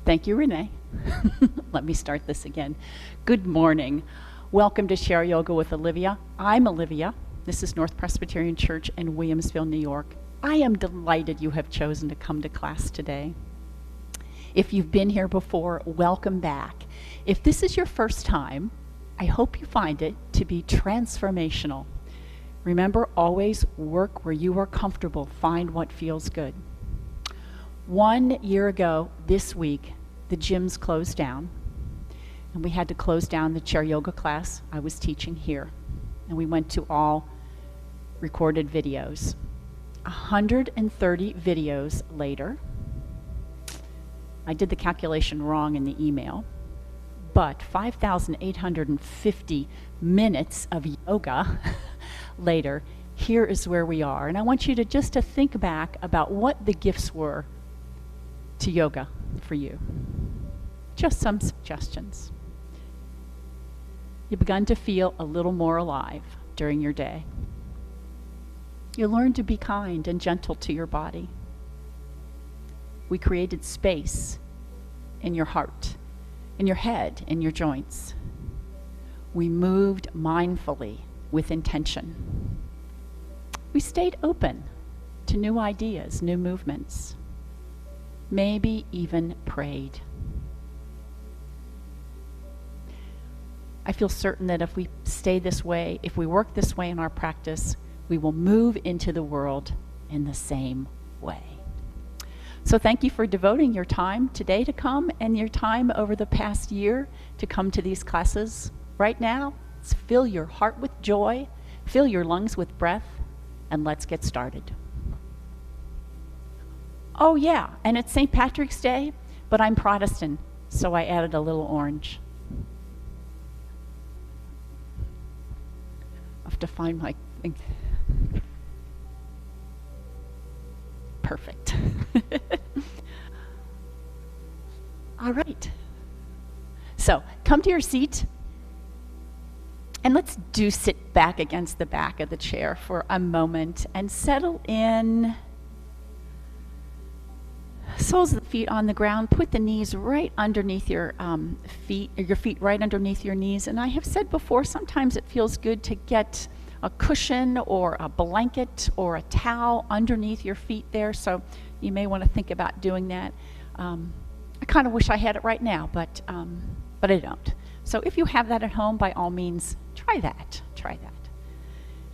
Thank you, Renee. Let me start this again. Good morning. Welcome to Share Yoga with Olivia. I'm Olivia. This is North Presbyterian Church in Williamsville, New York. I am delighted you have chosen to come to class today. If you've been here before, welcome back. If this is your first time, I hope you find it to be transformational. Remember, always work where you are comfortable. Find what feels good. 1 year ago this week, the gyms closed down, and we had to close down the chair yoga class I was teaching here. And we went to all recorded videos. 130 videos later, I did the calculation wrong in the email, but 5,850 minutes of yoga later, here is where we are. And I want you to just to think back about what the gifts were to yoga for you. Just some suggestions. You've begun to feel a little more alive during your day. You learned to be kind and gentle to your body. We created space in your heart, in your head, in your joints. We moved mindfully with intention. We stayed open to new ideas, new movements. Maybe even prayed. I feel certain that if we stay this way, if we work this way in our practice, we will move into the world in the same way. So thank you for devoting your time today to come and your time over the past year to come to these classes. Right now, let's fill your heart with joy, fill your lungs with breath, and let's get started. Oh yeah, and it's St. Patrick's Day, but I'm Protestant, so I added a little orange. I have to find my thing. Perfect. All right. So come to your seat, and let's sit back against the back of the chair for a moment and settle in. Soles of the feet on the ground. Put the knees right underneath your feet, or your feet right underneath your knees. And I have said before, sometimes it feels good to get a cushion or a blanket or a towel underneath your feet there. So you may want to think about doing that. I kind of wish I had it right now, but I don't. So if you have that at home, by all means, try that. Try that.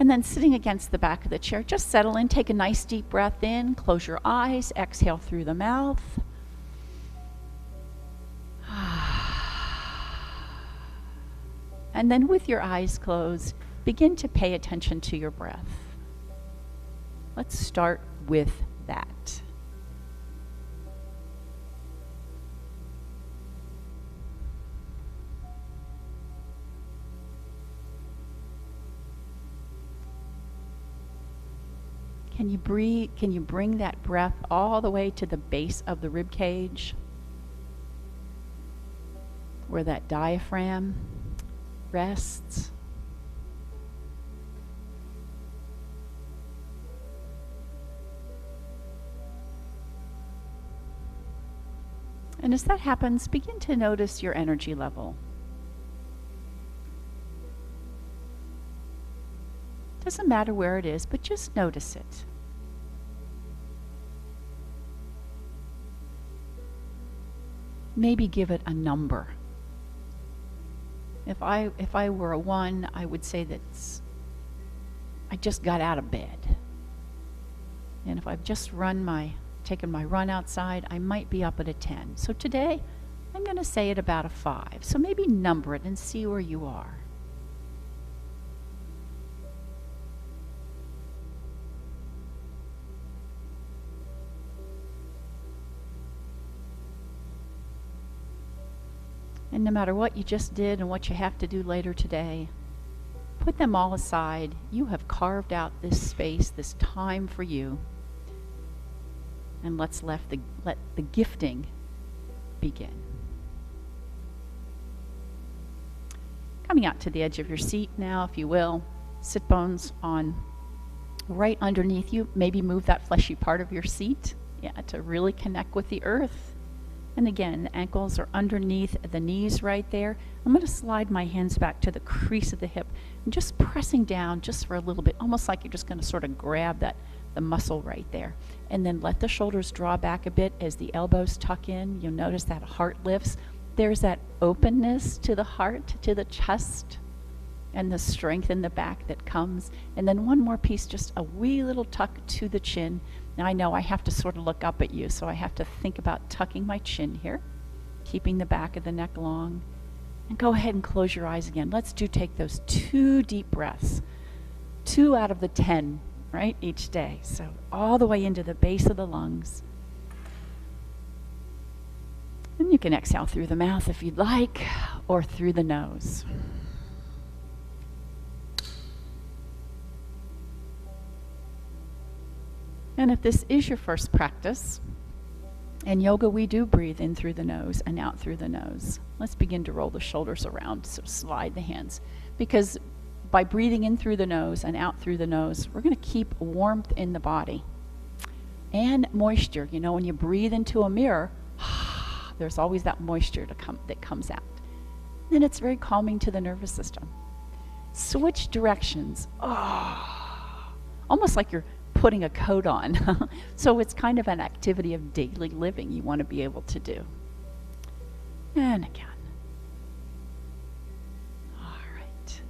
And then sitting against the back of the chair, just settle in, take a nice deep breath in, close your eyes, exhale through the mouth. And then with your eyes closed, begin to pay attention to your breath. Let's start with that. Can you breathe? Can you bring that breath all the way to the base of the rib cage, where that diaphragm rests? And as that happens, begin to notice your energy level. Doesn't matter where it is, but just notice it. Maybe give it a number. If I were a 1, I would say that I just got out of bed. And if I've just taken my run outside, I might be up at a 10. So today, I'm going to say it about a 5. So maybe number it and see where you are. And no matter what you just did and what you have to do later today, put them all aside. You have carved out this space, this time for you. And let the gifting begin. Coming out to the edge of your seat now, if you will. Sit bones on right underneath you. Maybe move that fleshy part of your seat, to really connect with the earth. And again, the ankles are underneath the knees right there. I'm going to slide my hands back to the crease of the hip and just pressing down just for a little bit, almost like you're just going to sort of grab the muscle right there. And then let the shoulders draw back a bit as the elbows tuck in. You'll notice that heart lifts. There's that openness to the heart, to the chest, and the strength in the back that comes. And then one more piece, just a wee little tuck to the chin. Now I know I have to sort of look up at you, so I have to think about tucking my chin here, keeping the back of the neck long. And go ahead and close your eyes again. Let's take those 2 deep breaths, 2 out of the 10, right, each day. So all the way into the base of the lungs. And you can exhale through the mouth if you'd like, or through the nose. And if this is your first practice, in yoga we do breathe in through the nose and out through the nose. Let's begin to roll the shoulders around, so slide the hands. Because by breathing in through the nose and out through the nose, we're going to keep warmth in the body and moisture. You know, when you breathe into a mirror, there's always that moisture that comes out. And it's very calming to the nervous system. Switch directions. Almost like you're putting a coat on. So it's kind of an activity of daily living you want to be able to do. And again. All right.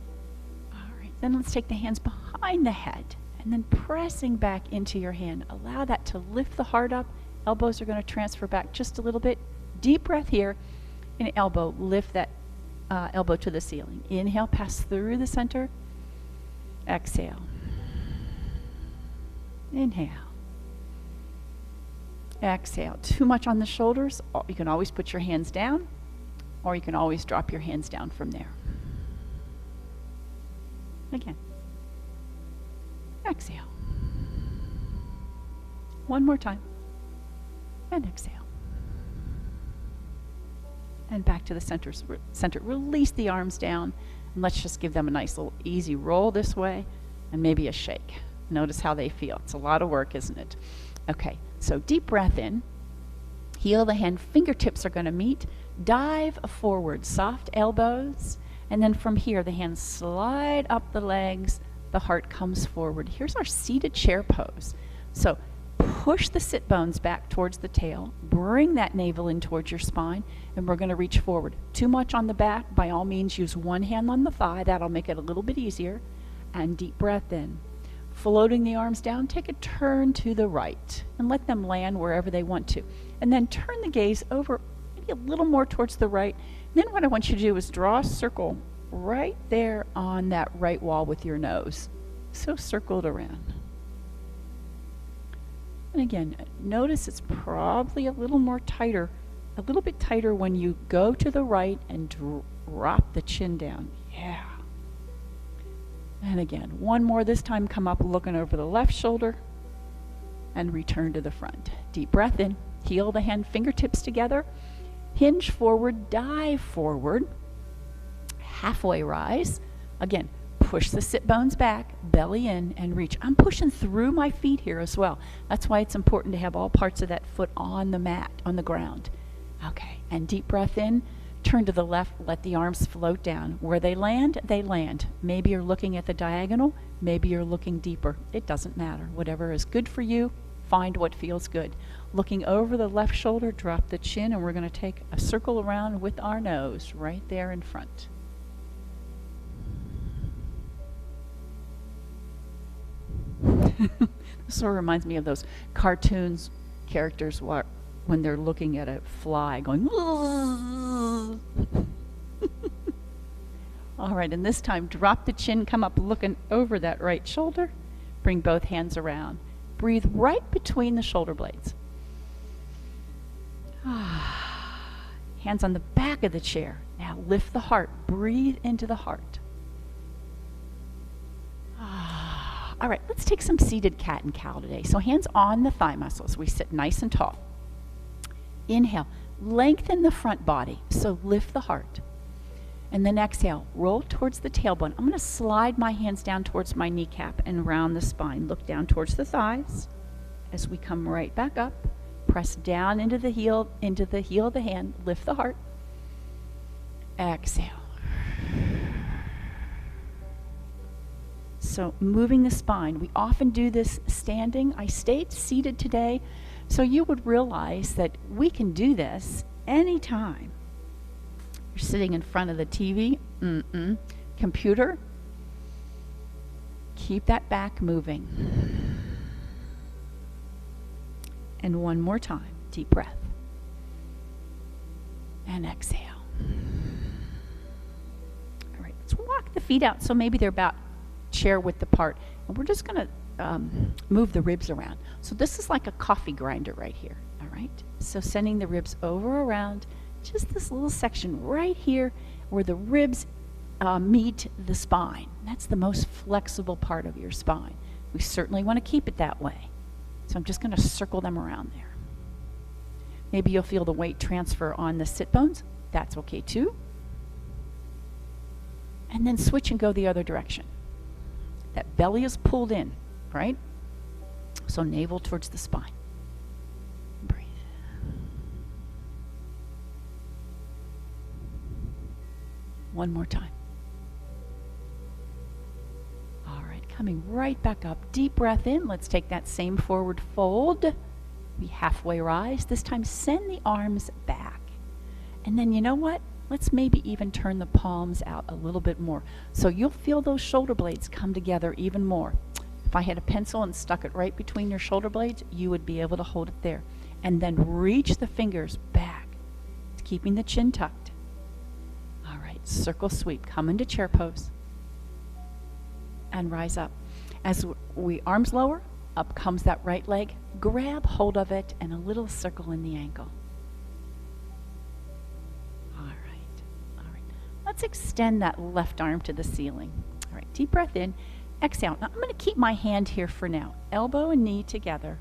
Then let's take the hands behind the head and then pressing back into your hand. Allow that to lift the heart up. Elbows are going to transfer back just a little bit. Deep breath here. And elbow, lift that elbow to the ceiling. Inhale, pass through the center. Exhale. Inhale. Exhale. Too much on the shoulders, you can always put your hands down, or you can always drop your hands down from there. Again. Exhale. One more time. And exhale. And back to the center. Release the arms down, and let's just give them a nice little easy roll this way, and maybe a shake. Notice how they feel. It's a lot of work, isn't it? Okay, so deep breath in. Heel of the hand, fingertips are going to meet. Dive forward, soft elbows. And then from here, the hands slide up the legs. The heart comes forward. Here's our seated chair pose. So push the sit bones back towards the tail. Bring that navel in towards your spine. And we're going to reach forward. Too much on the back, by all means, use one hand on the thigh. That'll make it a little bit easier. And deep breath in. Floating the arms down, take a turn to the right and let them land wherever they want to. And then turn the gaze over maybe a little more towards the right. And then what I want you to do is draw a circle right there on that right wall with your nose. So circle it around. And again, notice it's probably a little bit tighter when you go to the right and drop the chin down. Yeah. And again, one more. This time come up looking over the left shoulder and return to the front. Deep breath in. Heel the hand, fingertips together. Hinge forward, dive forward. Halfway rise. Again, push the sit bones back, belly in, and reach. I'm pushing through my feet here as well. That's why it's important to have all parts of that foot on the mat, on the ground. Okay, and deep breath in. Turn to the left, let the arms float down. Where they land, they land. Maybe you're looking at the diagonal, maybe you're looking deeper. It doesn't matter. Whatever is good for you, find what feels good. Looking over the left shoulder, drop the chin, and we're going to take a circle around with our nose right there in front. This sort of reminds me of those cartoons characters when they're looking at a fly going, all right, and this time drop the chin, come up looking over that right shoulder, bring both hands around. Breathe right between the shoulder blades. Hands on the back of the chair. Now lift the heart, breathe into the heart. All right, let's take some seated cat and cow today. So hands on the thigh muscles. We sit nice and tall. Inhale, lengthen the front body, so lift the heart. And then exhale, roll towards the tailbone. I'm going to slide my hands down towards my kneecap and round the spine. Look down towards the thighs as we come right back up. Press down into the heel of the hand. Lift the heart. Exhale. So moving the spine. We often do this standing. I stayed seated today, so you would realize that we can do this anytime. You're sitting in front of the TV, computer. Keep that back moving. And one more time, deep breath. And exhale. All right, let's walk the feet out so maybe they're about chair width apart. And we're just going to move the ribs around. So this is like a coffee grinder right here. All right, so sending the ribs over around, just this little section right here where the ribs meet the spine. That's the most flexible part of your spine. We certainly want to keep it that way. So I'm just going to circle them around there. Maybe you'll feel the weight transfer on the sit bones. That's okay too. And then switch and go the other direction. That belly is pulled in, right? So navel towards the spine. Breathe. One more time. All right, coming right back up. Deep breath in. Let's take that same forward fold. We halfway rise. This time send the arms back. And then you know what? Let's maybe even turn the palms out a little bit more. So you'll feel those shoulder blades come together even more. If I had a pencil and stuck it right between your shoulder blades, you would be able to hold it there. And then reach the fingers back, keeping the chin tucked. All right, circle sweep. Come into chair pose. And rise up. As we arms lower, up comes that right leg. Grab hold of it and a little circle in the ankle. Let's extend that left arm to the ceiling. All right, deep breath in, exhale. Now I'm going to keep my hand here for now. Elbow and knee together,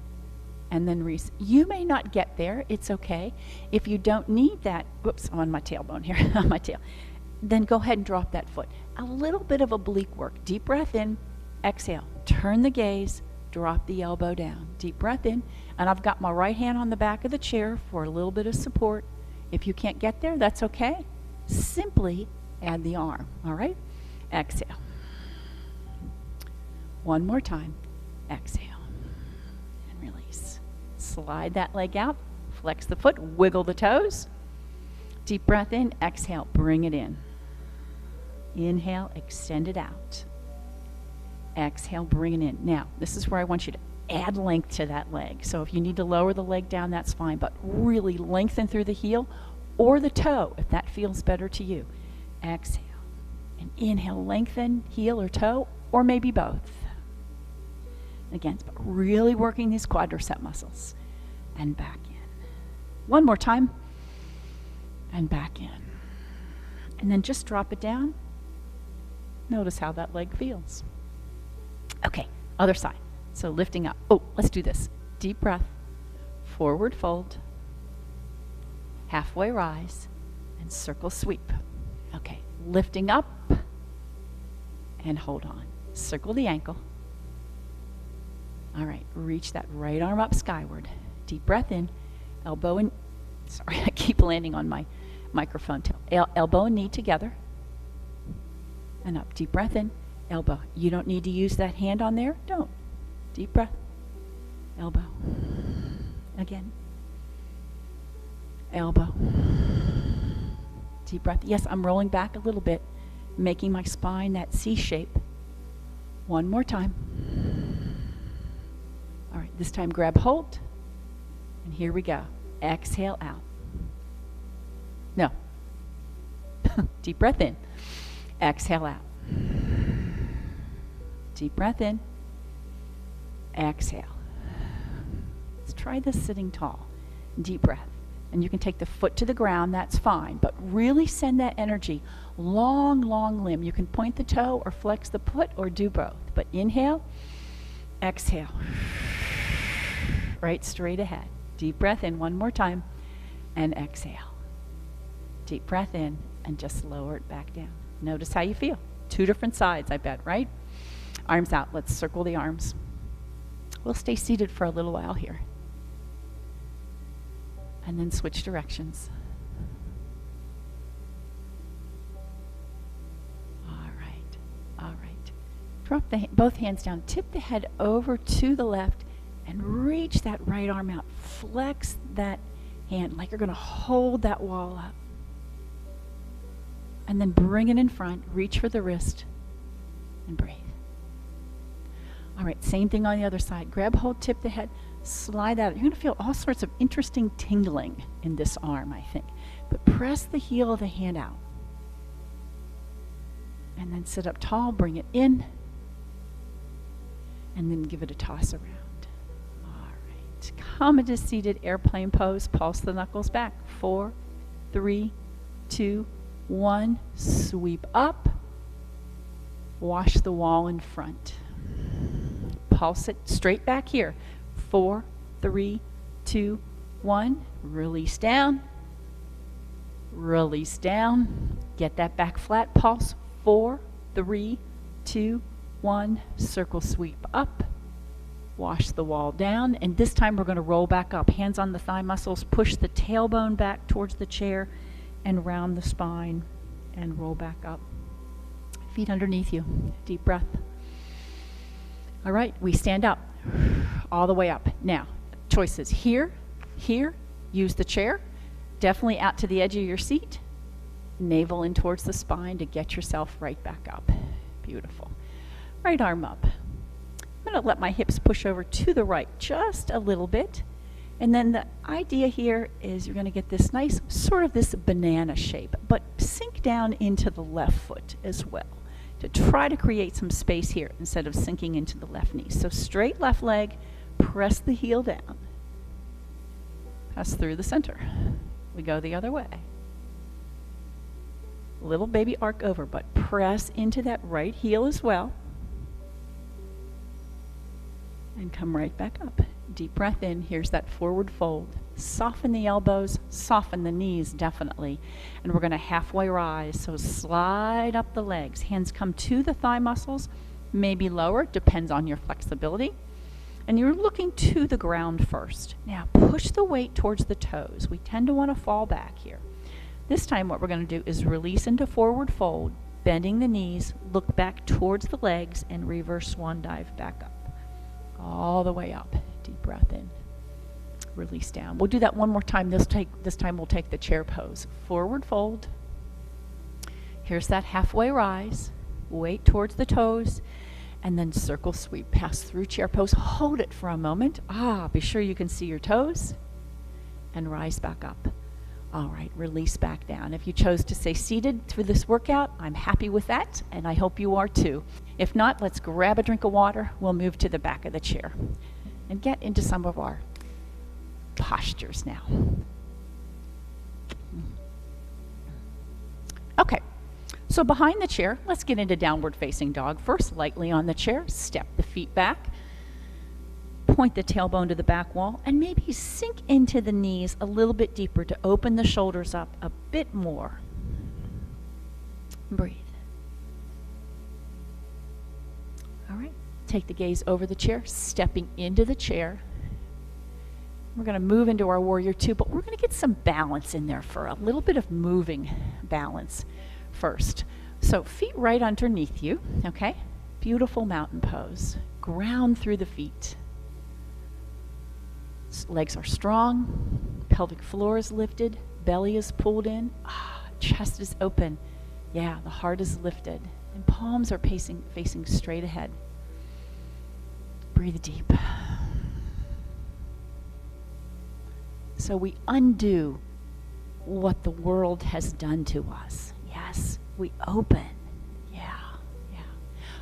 and then release. You may not get there, it's okay. If you don't need that, whoops, I'm on my tailbone here, on my tail, then go ahead and drop that foot. A little bit of oblique work. Deep breath in, exhale. Turn the gaze, drop the elbow down. Deep breath in, and I've got my right hand on the back of the chair for a little bit of support. If you can't get there, that's okay. Simply add the arm, all right? Exhale. One more time. Exhale. And release. Slide that leg out. Flex the foot. Wiggle the toes. Deep breath in. Exhale. Bring it in. Inhale. Extend it out. Exhale. Bring it in. Now, this is where I want you to add length to that leg. So if you need to lower the leg down, that's fine. But really lengthen through the heel or the toe, if that feels better to you. Exhale. And inhale, lengthen, heel or toe, or maybe both. Again, but really working these quadricep muscles. And back in. One more time. And back in. And then just drop it down. Notice how that leg feels. Okay, other side. So lifting up. Oh, let's do this. Deep breath. Forward fold. Halfway rise, and circle sweep. Okay, lifting up, and hold on. Circle the ankle. All right, reach that right arm up skyward. Deep breath in, elbow and, sorry, I keep landing on my microphone. Elbow and knee together, and up. Deep breath in, elbow. You don't need to use that hand on there, don't. Deep breath, elbow. Again. Elbow. Deep breath. Yes, I'm rolling back a little bit, making my spine that C shape. One more time. All right, this time grab hold. And here we go. Exhale out. No. Deep breath in. Exhale out. Deep breath in. Exhale. Let's try this sitting tall. Deep breath. And you can take the foot to the ground, that's fine. But really send that energy. Long, long limb. You can point the toe or flex the foot or do both. But inhale, exhale. Right straight ahead. Deep breath in one more time. And exhale. Deep breath in and just lower it back down. Notice how you feel. Two different sides, I bet, right? Arms out. Let's circle the arms. We'll stay seated for a little while here. And then switch directions. All right. All right. Drop both hands down. Tip the head over to the left and reach that right arm out. Flex that hand like you're going to hold that wall up. And then bring it in front. Reach for the wrist and breathe. All right, same thing on the other side. Grab hold, tip the head, slide out. You're going to feel all sorts of interesting tingling in this arm, I think. But press the heel of the hand out. And then sit up tall, bring it in. And then give it a toss around. All right, come into seated airplane pose. Pulse the knuckles back. 4, 3, 2, 1. Sweep up. Wash the wall in front. Pulse it straight back here. 4, 3, 2, 1. Release down. Release down. Get that back flat. Pulse. 4, 3, 2, 1. Circle sweep up. Wash the wall down. And this time we're going to roll back up. Hands on the thigh muscles. Push the tailbone back towards the chair and round the spine and roll back up. Feet underneath you. Deep breath. All right, we stand up all the way up. Now, choices here, here, use the chair, definitely out to the edge of your seat, navel in towards the spine to get yourself right back up. Beautiful. Right arm up. I'm going to let my hips push over to the right just a little bit. And then the idea here is you're going to get this nice, sort of this banana shape, but sink down into the left foot as well, to try to create some space here instead of sinking into the left knee. So straight left leg, press the heel down. Pass through the center. We go the other way. Little baby arc over, but press into that right heel as well. And come right back up. Deep breath in. Here's that forward fold. Soften the elbows, soften the knees, definitely. And we're going to halfway rise. So slide up the legs. Hands come to the thigh muscles, maybe lower, depends on your flexibility. And you're looking to the ground first. Now push the weight towards the toes. We tend to want to fall back here. This time what we're going to do is release into forward fold, bending the knees, look back towards the legs, and reverse swan dive back up. All the way up. Deep breath in. Release down. We'll do that one more time. This time we'll take the chair pose. Forward fold. Here's that halfway rise. Weight towards the toes. And then circle sweep. Pass through chair pose. Hold it for a moment. Be sure you can see your toes. And rise back up. All right, release back down. If you chose to stay seated for this workout, I'm happy with that, and I hope you are too. If not, let's grab a drink of water. We'll move to the back of the chair and get into some of our postures now. Okay, so behind the chair, let's get into downward facing dog. First, lightly on the chair, step the feet back. Point the tailbone to the back wall and maybe sink into the knees a little bit deeper to open the shoulders up a bit more. Breathe. All right, take the gaze over the chair, stepping into the chair. We're going to move into our warrior two, but we're going to get some balance in there for a little bit of moving balance first. So feet right underneath you, okay? Beautiful mountain pose. Ground through the feet. Legs are strong, pelvic floor is lifted, belly is pulled in, chest is open. Yeah, the heart is lifted, and palms are facing straight ahead. Breathe deep. So we undo what the world has done to us. Yes, we open.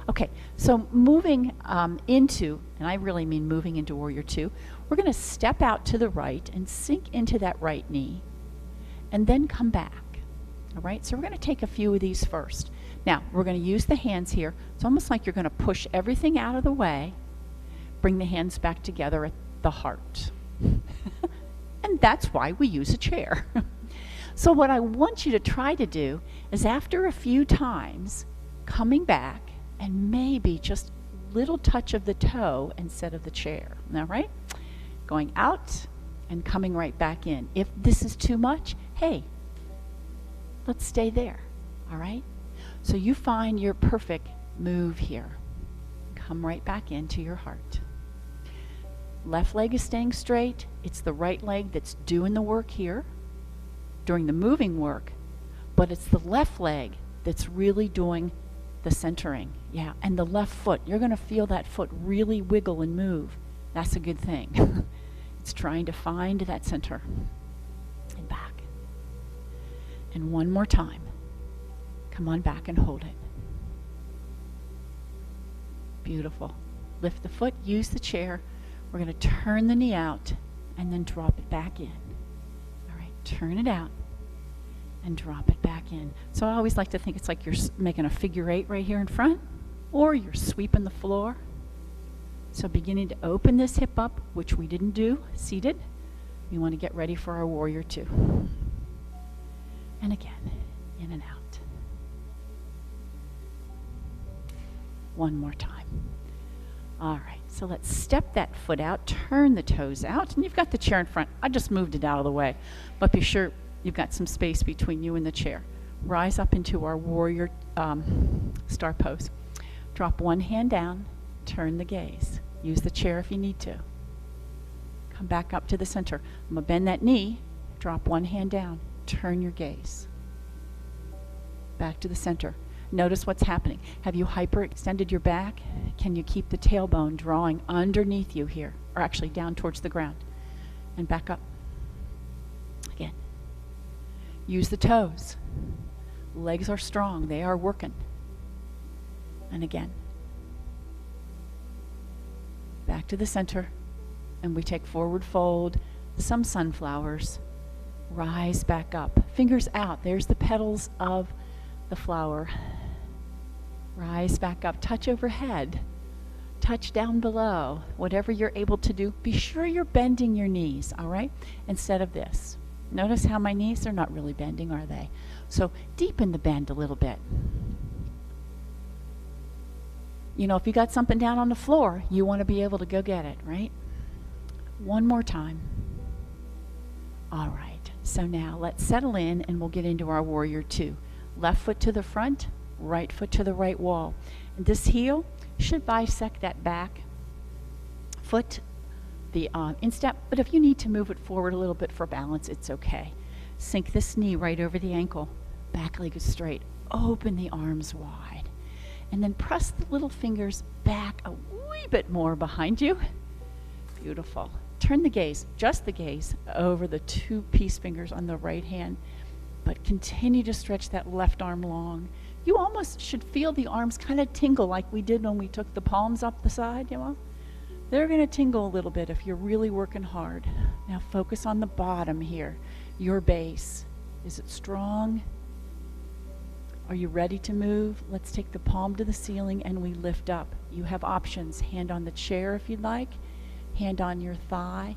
Okay, so moving into, and I really mean moving into warrior two, we're going to step out to the right and sink into that right knee and then come back. All right, so we're going to take a few of these first. Now, we're going to use the hands here. It's almost like you're going to push everything out of the way, bring the hands back together at the heart. And that's why we use a chair. So what I want you to try to do is after a few times, coming back, and maybe just a little touch of the toe instead of the chair. All right? Going out and coming right back in. If this is too much, hey, let's stay there, all right? So you find your perfect move here. Come right back into your heart. Left leg is staying straight. It's the right leg that's doing the work here during the moving work, but it's the left leg that's really doing the centering. Yeah, and the left foot, you're going to feel that foot really wiggle and move. That's a good thing. It's trying to find that center. And back. And one more time. Come on back and hold it. Beautiful. Lift the foot, use the chair. We're going to turn the knee out and then drop it back in. All right, turn it out and drop it back in. So I always like to think it's like you're making a figure 8 right here in front, or you're sweeping the floor. So beginning to open this hip up, which we didn't do, seated. We want to get ready for our warrior 2. And again, in and out. One more time. All right, so let's step that foot out, turn the toes out, and you've got the chair in front. I just moved it out of the way, but be sure you've got some space between you and the chair. Rise up into our warrior star pose. Drop one hand down, turn the gaze. Use the chair if you need to. Come back up to the center. I'm going to bend that knee, drop one hand down, turn your gaze. Back to the center. Notice what's happening. Have you hyperextended your back? Can you keep the tailbone drawing underneath you here, or actually down towards the ground? And back up. Again. Use the toes. Legs are strong. They are working. And again. Back to the center. And we take forward fold, some sunflowers. Rise back up. Fingers out. There's the petals of the flower. Rise back up. Touch overhead. Touch down below. Whatever you're able to do, be sure you're bending your knees, all right? Instead of this. Notice how my knees are not really bending, are they? So deepen the bend a little bit. You know, if you got something down on the floor, you want to be able to go get it, right? One more time. All right. So now let's settle in and we'll get into our warrior 2. Left foot to the front, right foot to the right wall. And this heel should bisect that back foot, the instep, but if you need to move it forward a little bit for balance, it's okay. Sink this knee right over the ankle. Back leg is straight. Open the arms wide. And then press the little fingers back a wee bit more behind you. Beautiful. Turn the gaze, just the gaze, over the 2 peace fingers on the right hand. But continue to stretch that left arm long. You almost should feel the arms kind of tingle like we did when we took the palms up the side, you know? They're going to tingle a little bit if you're really working hard. Now focus on the bottom here, your base. Is it strong? Are you ready to move? Let's take the palm to the ceiling and we lift up. You have options. Hand on the chair if you'd like, hand on your thigh,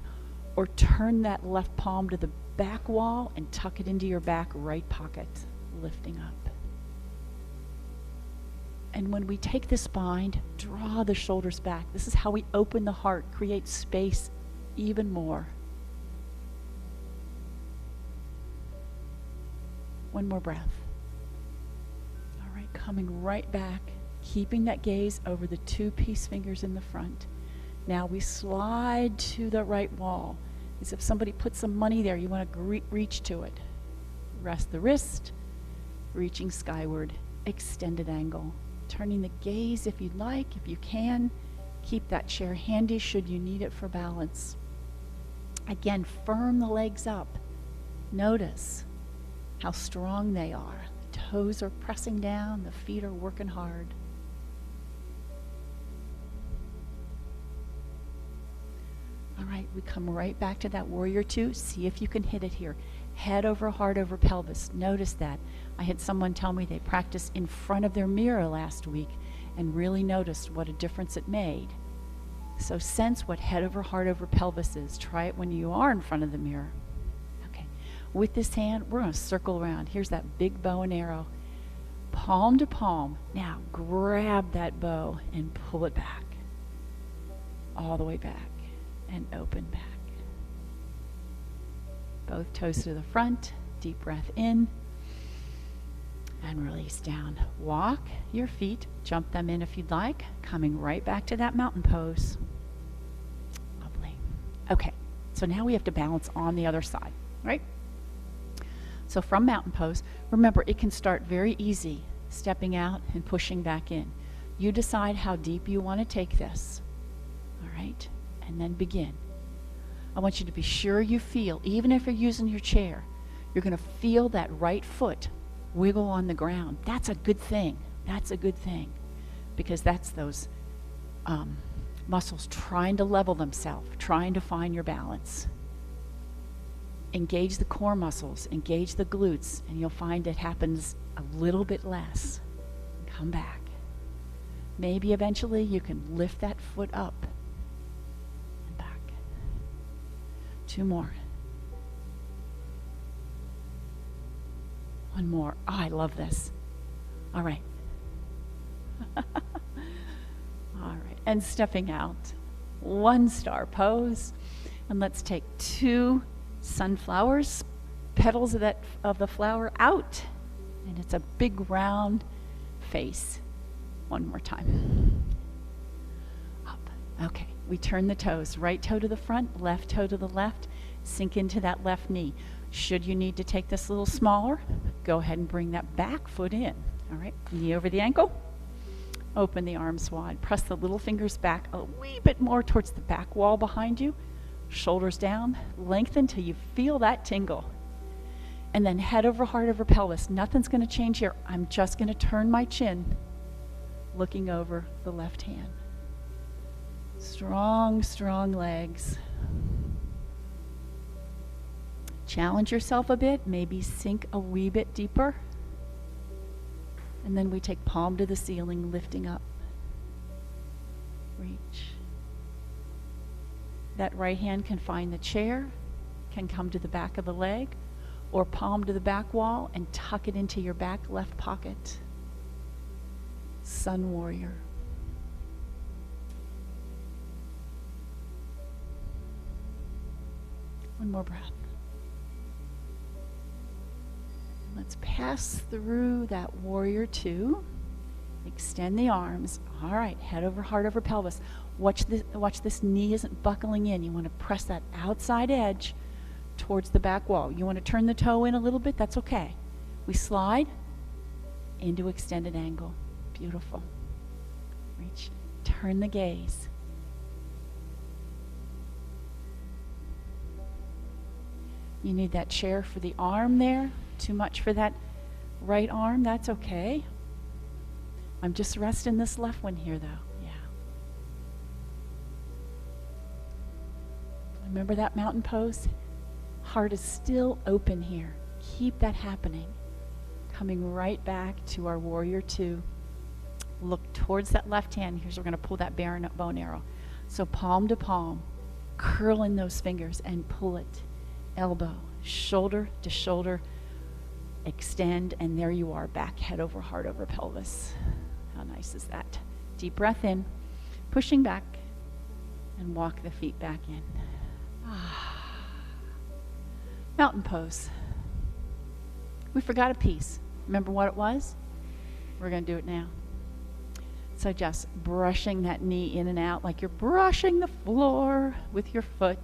or turn that left palm to the back wall and tuck it into your back right pocket, lifting up. And when we take this bind, draw the shoulders back. This is how we open the heart, create space even more. One more breath. All right, coming right back, keeping that gaze over the 2 peace fingers in the front. Now we slide to the right wall. As if somebody put some money there, you want to reach to it. Rest the wrist, reaching skyward, extended angle. Turning the gaze if you'd like, if you can. Keep that chair handy should you need it for balance. Again, firm the legs up. Notice how strong they are. The toes are pressing down, the feet are working hard. All right, we come right back to that warrior 2. See if you can hit it here. Head over heart over pelvis. Notice that. I had someone tell me they practiced in front of their mirror last week and really noticed what a difference it made. So sense what head over heart over pelvis is. Try it when you are in front of the mirror. Okay. With this hand, we're going to circle around. Here's that big bow and arrow. Palm to palm. Now grab that bow and pull it back. All the way back. And open back. Both toes to the front. Deep breath in. And release down. Walk your feet. Jump them in if you'd like. Coming right back to that mountain pose. Lovely. Okay, so now we have to balance on the other side, right? So from mountain pose, remember it can start very easy, stepping out and pushing back in. You decide how deep you want to take this, all right? And then begin. I want you to be sure you feel, even if you're using your chair, you're going to feel that right foot wiggle on the ground. That's a good thing. That's a good thing, because that's those muscles trying to level themselves, trying to find your balance. Engage the core muscles, engage the glutes, and you'll find it happens a little bit less. Come back. Maybe eventually you can lift that foot up and back. 2 more. 1 more. Oh, I love this. All right. All right. And stepping out. 1 star pose. And let's take 2 sunflowers, petals of the flower out, and it's a big round face. 1 more time. Up. Okay, we turn the toes. Right toe to the front, left toe to the left. Sink into that left knee. Should you need to take this a little smaller, go ahead and bring that back foot in. All right, knee over the ankle. Open the arms wide. Press the little fingers back a wee bit more towards the back wall behind you. Shoulders down, lengthen till you feel that tingle. And then head over heart over pelvis. Nothing's going to change here. I'm just going to turn my chin, looking over the left hand. Strong, strong legs. Challenge yourself a bit, maybe sink a wee bit deeper. And then we take palm to the ceiling, lifting up. Reach. That right hand can find the chair, can come to the back of the leg, or palm to the back wall and tuck it into your back left pocket. Sun warrior. One more breath. Let's pass through that warrior 2. Extend the arms. All right, head over heart over pelvis. Watch this knee isn't buckling in. You want to press that outside edge towards the back wall. You want to turn the toe in a little bit, that's okay. We slide into extended angle. Beautiful. Reach, turn the gaze. You need that chair for the arm there. Too much for that right arm, that's okay. I'm just resting this left one here though. Yeah. Remember that mountain pose? Heart is still open here. Keep that happening. Coming right back to our warrior 2. Look towards that left hand. Here's where we're going to pull that bone arrow. So palm to palm, curl in those fingers and pull it. Elbow, shoulder to shoulder, extend, and there you are, back head over heart over pelvis. How nice is that? Deep breath in, pushing back, and walk the feet back in. Mountain pose. We forgot a piece. Remember what it was? We're going to do it now. So just brushing that knee in and out like you're brushing the floor with your foot.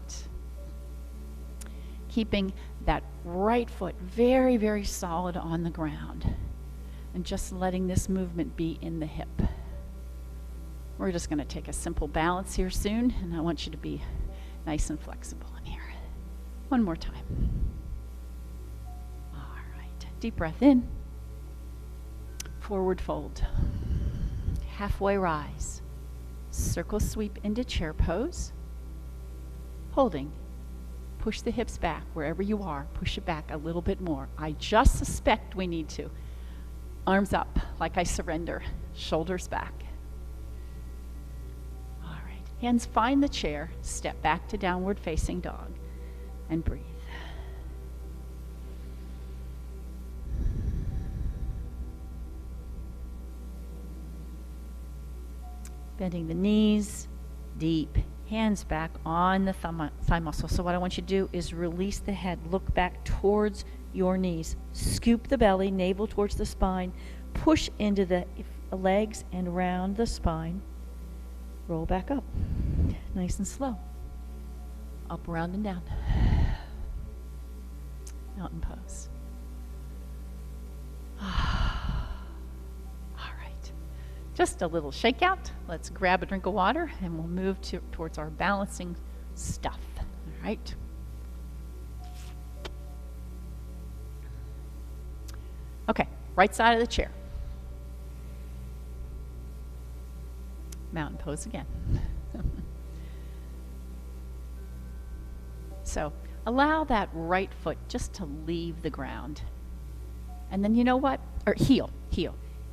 Keeping that right foot very, very solid on the ground. And just letting this movement be in the hip. We're just going to take a simple balance here soon, and I want you to be nice and flexible in here. 1 more time. All right. Deep breath in. Forward fold. Halfway rise. Circle sweep into chair pose. Holding. Push the hips back wherever you are. Push it back a little bit more. I just suspect we need to. Arms up like I surrender. Shoulders back. All right. Hands find the chair. Step back to downward facing dog. And breathe. Bending the knees. Deep. Hands back on the thigh muscle. So what I want you to do is release the head. Look back towards your knees. Scoop the belly, navel towards the spine. Push into the legs and round the spine. Roll back up. Nice and slow. Up, around, and down. Mountain pose. Just a little shakeout. Let's grab a drink of water and we'll move towards our balancing stuff. All right. Okay, right side of the chair. Mountain pose again. So allow that right foot just to leave the ground. And then you know what? Or heel.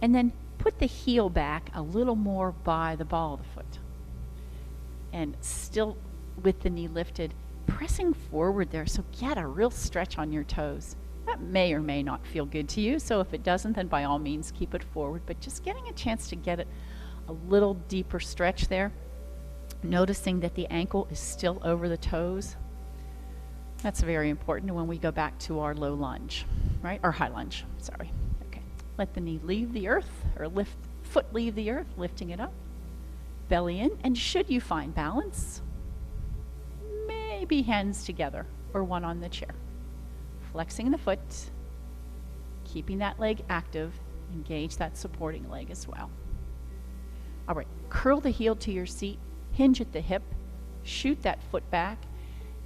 And then put the heel back a little more by the ball of the foot. And still with the knee lifted, pressing forward there, so get a real stretch on your toes. That may or may not feel good to you, so if it doesn't, then by all means keep it forward, but just getting a chance to get it a little deeper stretch there. Noticing that the ankle is still over the toes. That's very important when we go back to our low lunge, right? Or high lunge, sorry. Let the knee leave the earth, or foot leave the earth, lifting it up. Belly in, and should you find balance, maybe hands together, or one on the chair. Flexing the foot, keeping that leg active, engage that supporting leg as well. All right, curl the heel to your seat, hinge at the hip, shoot that foot back,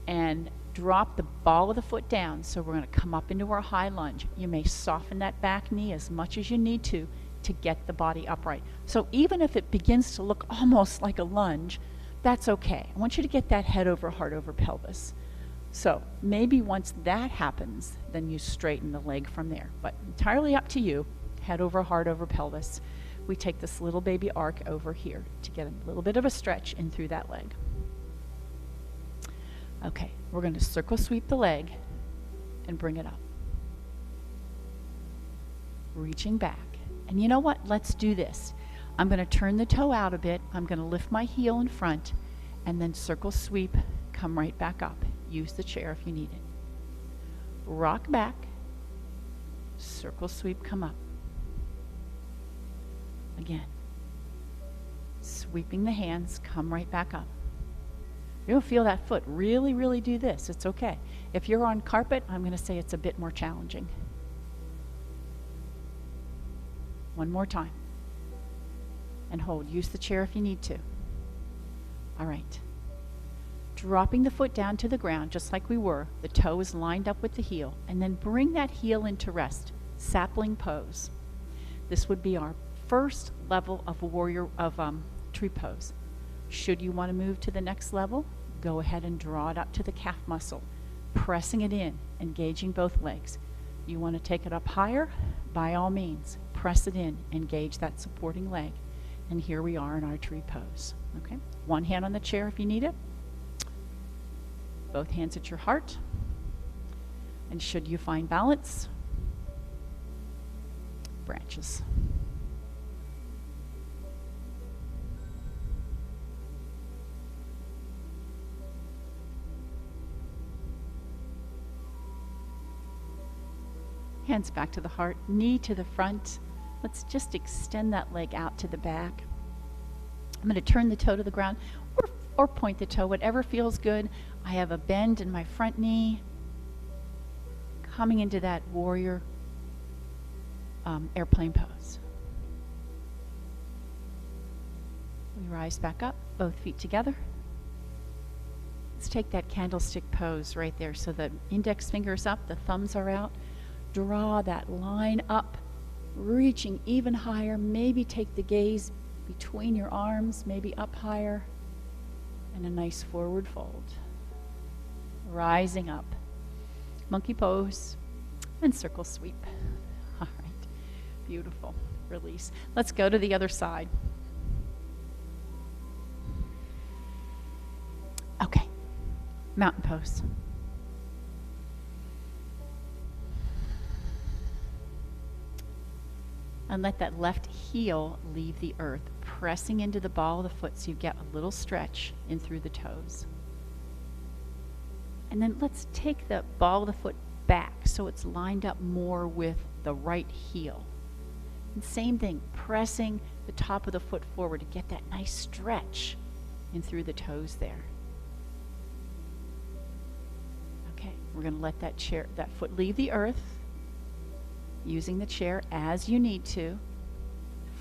and drop the ball of the foot down. So we're going to come up into our high lunge. You may soften that back knee as much as you need to get the body upright. So even if it begins to look almost like a lunge, that's okay. I want you to get that head over heart over pelvis. So maybe once that happens, then you straighten the leg from there. But entirely up to you, head over heart over pelvis. We take this little baby arc over here to get a little bit of a stretch in through that leg. Okay, we're going to circle sweep the leg and bring it up. Reaching back. And you know what? Let's do this. I'm going to turn the toe out a bit. I'm going to lift my heel in front and then circle sweep, come right back up. Use the chair if you need it. Rock back, circle sweep, come up. Again. Sweeping the hands, come right back up. You'll feel that foot really, really do this. It's okay. If you're on carpet, I'm going to say it's a bit more challenging. One more time. And hold. Use the chair if you need to. All right. Dropping the foot down to the ground, just like we were. The toe is lined up with the heel. And then bring that heel into rest. Sapling pose. This would be our first level of tree pose. Should you want to move to the next level, go ahead and draw it up to the calf muscle, pressing it in, engaging both legs. You want to take it up higher, by all means, press it in, engage that supporting leg. And here we are in our tree pose. Okay? One hand on the chair if you need it. Both hands at your heart. And should you find balance, branches. Hands back to the heart, knee to the front. Let's just extend that leg out to the back. I'm going to turn the toe to the ground or point the toe, whatever feels good. I have a bend in my front knee. Coming into that warrior airplane pose. We rise back up, both feet together. Let's take that candlestick pose right there. So the index finger's up, the thumbs are out. Draw that line up, reaching even higher. Maybe take the gaze between your arms, maybe up higher, and a nice forward fold. Rising up. Monkey pose and circle sweep. All right, beautiful. Release. Let's go to the other side. Okay, mountain pose. And let that left heel leave the earth, pressing into the ball of the foot so you get a little stretch in through the toes. And then let's take the ball of the foot back so it's lined up more with the right heel. And same thing, pressing the top of the foot forward to get that nice stretch in through the toes there. Okay, we're going to let that foot leave the earth, using the chair as you need to.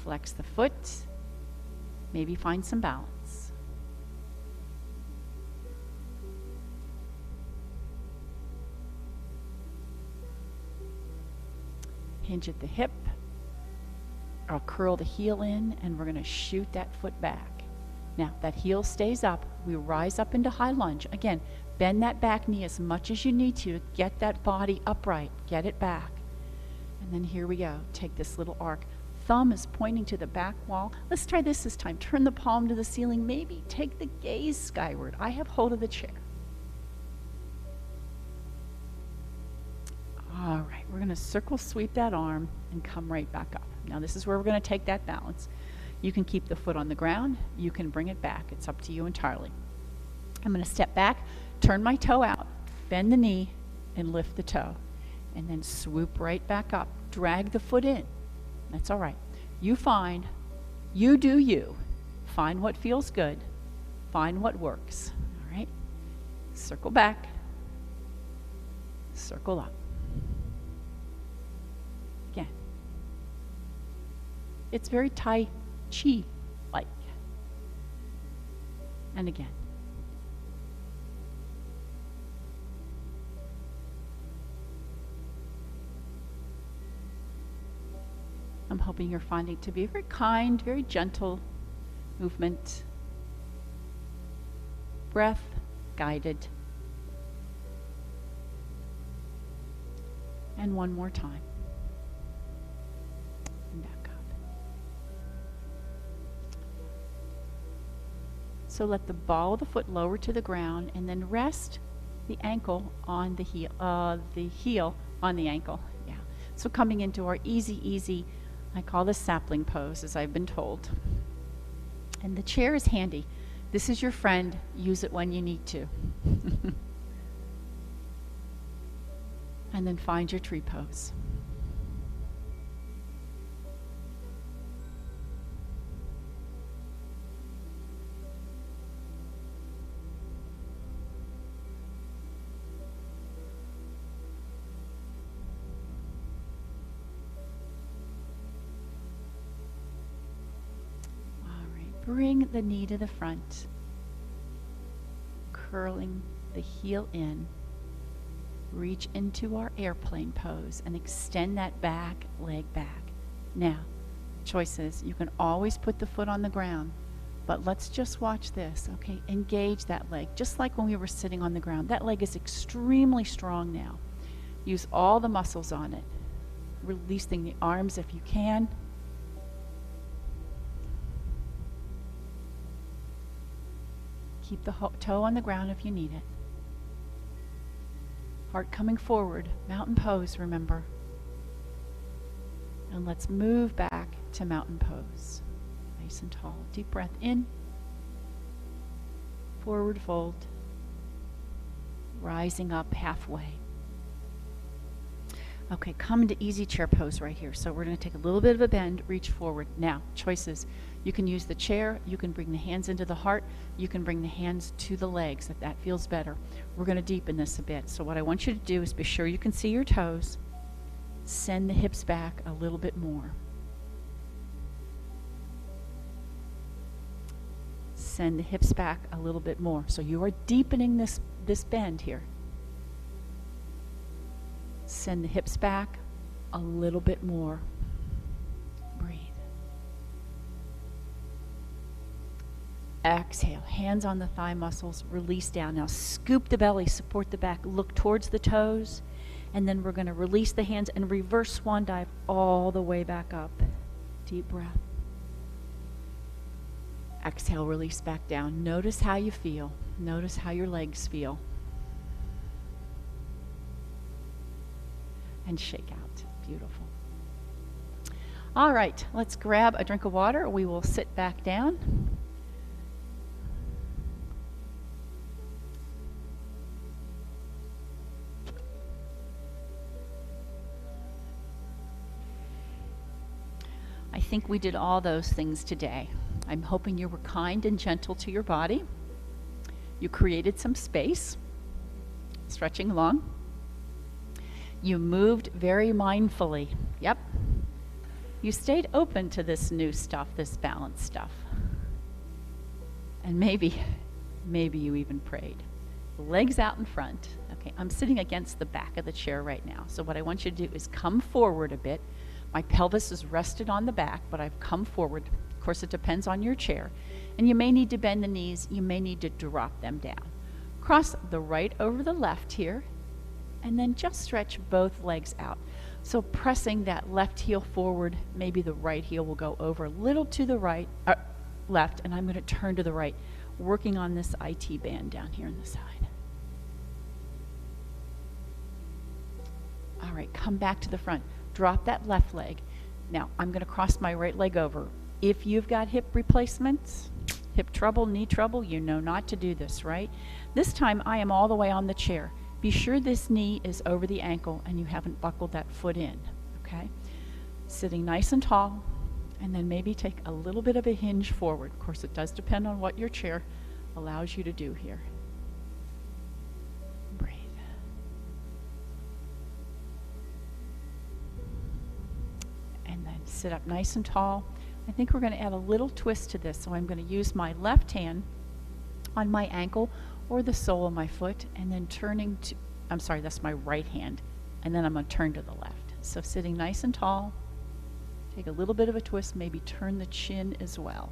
Flex the foot, maybe find some balance. Hinge at the hip. I'll curl the heel in, and we're going to shoot that foot back. Now, that heel stays up. We rise up into high lunge. Again, bend that back knee as much as you need to get that body upright. Get it back. And then here we go. Take this little arc. Thumb is pointing to the back wall. Let's try this time. Turn the palm to the ceiling. Maybe take the gaze skyward. I have hold of the chair. All right, we're going to circle sweep that arm and come right back up. Now this is where we're going to take that balance. You can keep the foot on the ground. You can bring it back. It's up to you entirely. I'm going to step back, turn my toe out, bend the knee, and lift the toe. And then swoop right back up. Drag the foot in. That's all right. You do you. Find what feels good. Find what works. All right? Circle back. Circle up. Again. It's very Tai Chi-like. And again. I'm hoping you're finding it to be a very kind, very gentle movement. Breath guided. And one more time. And back up. So let the ball of the foot lower to the ground, and then rest the ankle on the heel on the ankle. Yeah. So coming into our easy, I call this sapling pose, as I've been told. And the chair is handy. This is your friend. Use it when you need to. And then find your tree pose. Bring the knee to the front, curling the heel in. Reach into our airplane pose and extend that back leg back. Now, choices. You can always put the foot on the ground, but let's just watch this, okay? Engage that leg, just like when we were sitting on the ground. That leg is extremely strong now. Use all the muscles on it. Releasing the arms if you can. Keep the toe on the ground if you need it. Heart coming forward. Mountain pose, remember. And let's move back to mountain pose. Nice and tall. Deep breath in. Forward fold. Rising up halfway. Okay, come into easy chair pose right here. So we're going to take a little bit of a bend, reach forward. Now, choices. You can use the chair, you can bring the hands into the heart, you can bring the hands to the legs if that feels better. We're going to deepen this a bit. So what I want you to do is be sure you can see your toes. Send the hips back a little bit more. Send the hips back a little bit more. So you are deepening this bend here. Send the hips back a little bit more. Breathe. Exhale, hands on the thigh muscles, release down. Now scoop the belly, support the back, look towards the toes, and then we're going to release the hands and reverse swan dive all the way back up. Deep breath. Exhale, release back down. Notice how you feel. Notice how your legs feel. And shake out. Beautiful. All right, let's grab a drink of water. We will sit back down. I think we did all those things today. I'm hoping you were kind and gentle to your body. You created some space, stretching long. You moved very mindfully. Yep. You stayed open to this new stuff, this balanced stuff. And maybe you even prayed. Legs out in front. Okay, I'm sitting against the back of the chair right now. So what I want you to do is come forward a bit. My pelvis is rested on the back, but I've come forward. Of course, it depends on your chair. And you may need to bend the knees. You may need to drop them down. Cross the right over the left here, and then just stretch both legs out. So pressing that left heel forward, maybe the right heel will go over a little to the right, left, and I'm going to turn to the right, working on this IT band down here on the side. All right, come back to the front. Drop that left leg. Now, I'm going to cross my right leg over. If you've got hip replacements, hip trouble, knee trouble, you know not to do this, right? This time, I am all the way on the chair. Be sure this knee is over the ankle and you haven't buckled that foot in, okay? Sitting nice and tall, and then maybe take a little bit of a hinge forward. Of course, it does depend on what your chair allows you to do here. Breathe. And then sit up nice and tall. I think we're going to add a little twist to this, so I'm going to use my left hand on my ankle or the sole of my foot, and then turning to, I'm sorry, that's my right hand, and then I'm going to turn to the left. So sitting nice and tall, take a little bit of a twist, maybe turn the chin as well.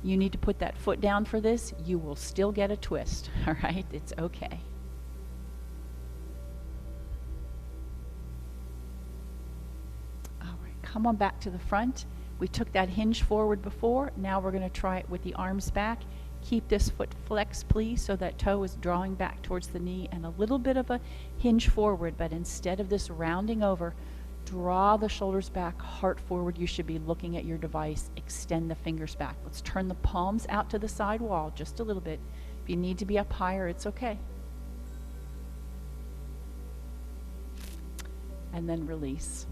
You need to put that foot down for this. You will still get a twist, all right? It's okay. All right, come on back to the front. We took that hinge forward before. Now we're going to try it with the arms back. Keep this foot flexed, please, so that toe is drawing back towards the knee, and a little bit of a hinge forward, but instead of this rounding over, draw the shoulders back, heart forward. You should be looking at your device. Extend the fingers back. Let's turn the palms out to the side wall just a little bit. If you need to be up higher, it's okay. And then release.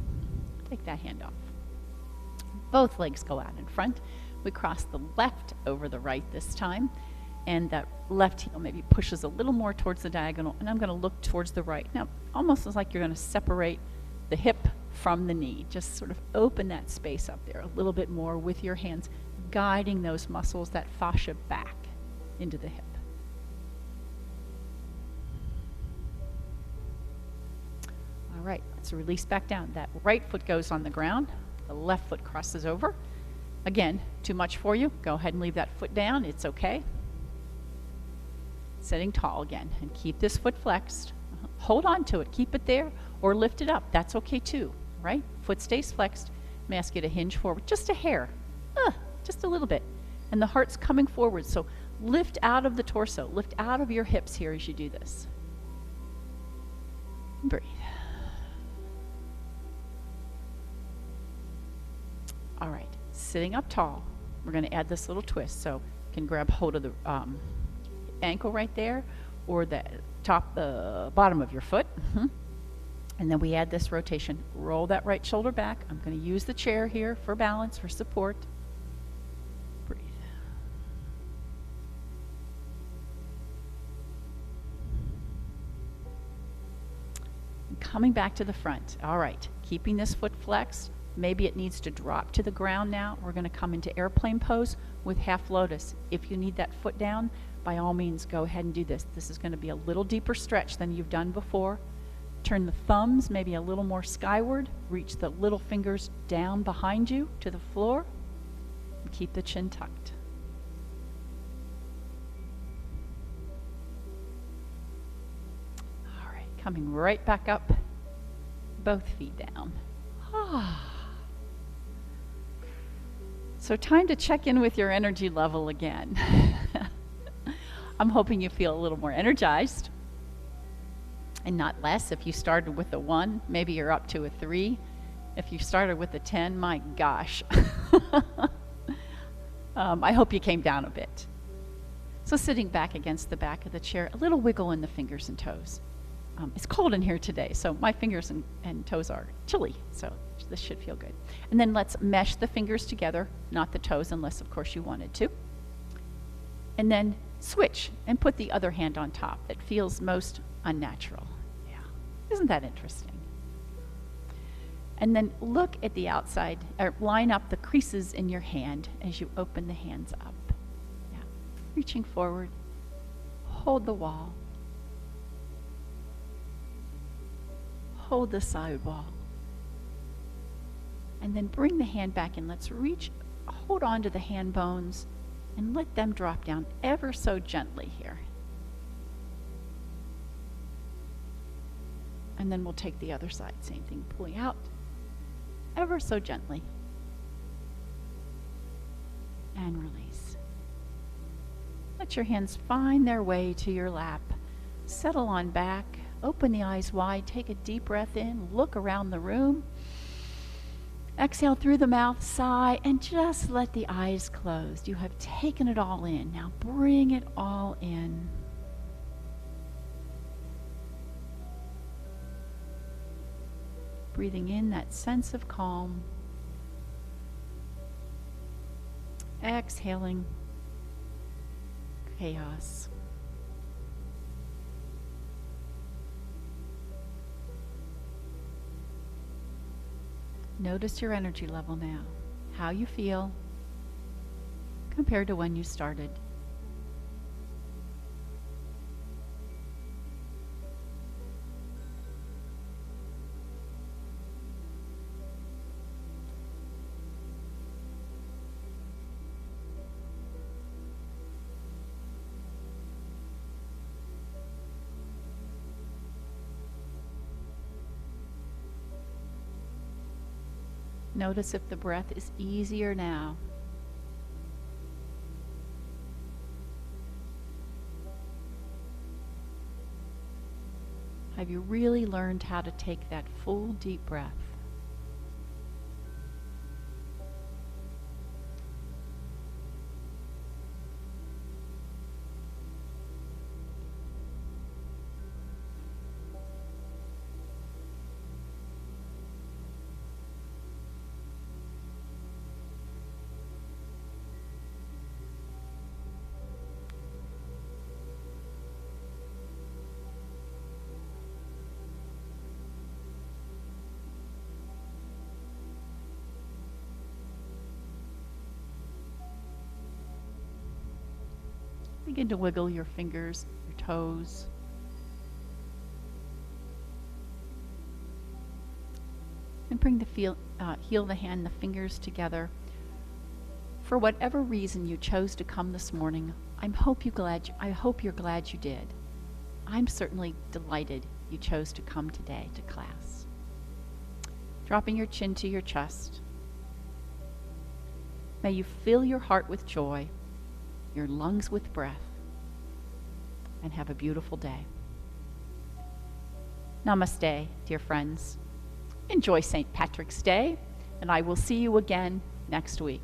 Take that hand off. Both legs go out in front. We cross the left over the right this time, and that left heel maybe pushes a little more towards the diagonal, and I'm going to look towards the right. Now, almost as like you're going to separate the hip from the knee. Just sort of open that space up there a little bit more with your hands, guiding those muscles, that fascia back into the hip. All right, let's release back down. That right foot goes on the ground. The left foot crosses over. Again, too much for you. Go ahead and leave that foot down. It's okay. Sitting tall again, and keep this foot flexed. Hold on to it. Keep it there or lift it up. That's okay too, right? Foot stays flexed. I'm going to ask you to hinge forward just a hair, just a little bit. And the heart's coming forward, so lift out of the torso. Lift out of your hips here as you do this. Breathe. All right, sitting up tall, we're going to add this little twist. So you can grab hold of the ankle right there, or the bottom of your foot. And then we add this rotation. Roll that right shoulder back. I'm going to use the chair here for balance, for support. Breathe. And coming back to the front. All right, keeping this foot flexed. Maybe it needs to drop to the ground now. We're going to come into airplane pose with half lotus. If you need that foot down, by all means, go ahead and do this. This is going to be a little deeper stretch than you've done before. Turn the thumbs maybe a little more skyward. Reach the little fingers down behind you to the floor. And keep the chin tucked. All right, coming right back up. Both feet down. So time to check in with your energy level again. I'm hoping you feel a little more energized and not less. If you started with a 1, maybe you're up to a 3. If you started with a 10, my gosh. I hope you came down a bit. So sitting back against the back of the chair, a little wiggle in the fingers and toes. It's cold in here today, so my fingers and toes are chilly, so this should feel good. And then let's mesh the fingers together, not the toes unless, of course, you wanted to. And then switch and put the other hand on top. That feels most unnatural. Yeah, isn't that interesting? And then look at the outside, or line up the creases in your hand as you open the hands up. Yeah, reaching forward, hold the wall, hold the side wall, and then bring the hand back in. Let's reach, hold on to the hand bones, and let them drop down ever so gently here. And then we'll take the other side, same thing, pulling out ever so gently. And release. Let your hands find their way to your lap. Settle on back, open the eyes wide, take a deep breath in, look around the room. Exhale through the mouth, sigh, and just let the eyes close. You have taken it all in. Now bring it all in. Breathing in that sense of calm. Exhaling chaos. Notice your energy level now, how you feel compared to when you started. Notice if the breath is easier now. Have you really learned how to take that full deep breath? Begin to wiggle your fingers, your toes. And bring the heel of the hand, the fingers together. For whatever reason you chose to come this morning, I hope you're glad you did. I'm certainly delighted you chose to come today to class. Dropping your chin to your chest. May you fill your heart with joy, your lungs with breath, and have a beautiful day. Namaste, dear friends. Enjoy St. Patrick's Day, and I will see you again next week.